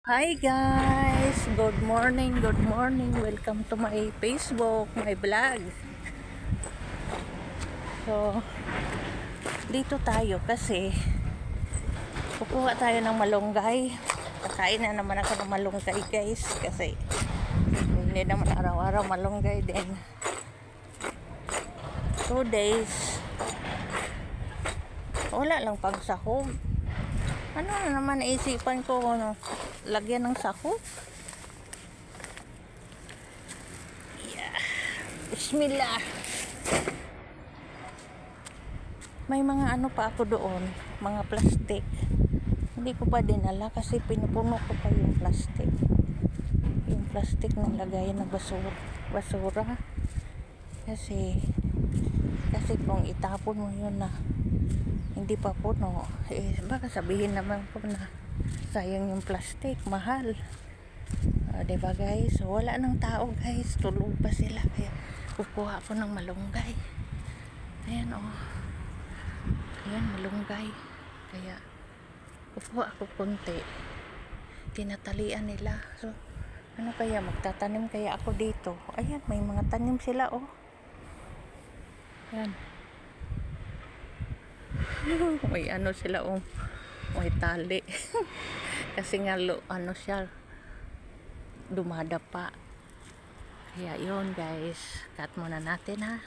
Hi guys! Good morning, good morning. Welcome to my Facebook, my vlog. So, dito tayo kasi kukuha tayo ng malunggay. Kakain na naman ako ng malunggay guys kasi hindi naman araw-araw malunggay din. 2 days. Wala lang pagsahog. Ano na naman naisipan ko lagyan ng sahog? Bismillah. May mga ano pa ako doon, mga plastic. Hindi ko pa dinala kasi pinupuno ko pa yung plastic. Yung plastic na lagayan ng basura. Kasi kung itapon mo yun na hindi pa puno, baka sabihin naman ko na sayang yung plastic, mahal. Diba guys? So, wala ng tao guys, tulog pa sila kaya kukuha ako ng malunggay. Ayan ayan malunggay, kaya kukuha ako konti, tinatalian nila. So ano kaya, magtatanim kaya ako dito. Ayan, may mga tanim sila ayan. May ano sila may tali. Kasi nga ano siya, dumadapa. Kaya yun guys, cut muna natin ha.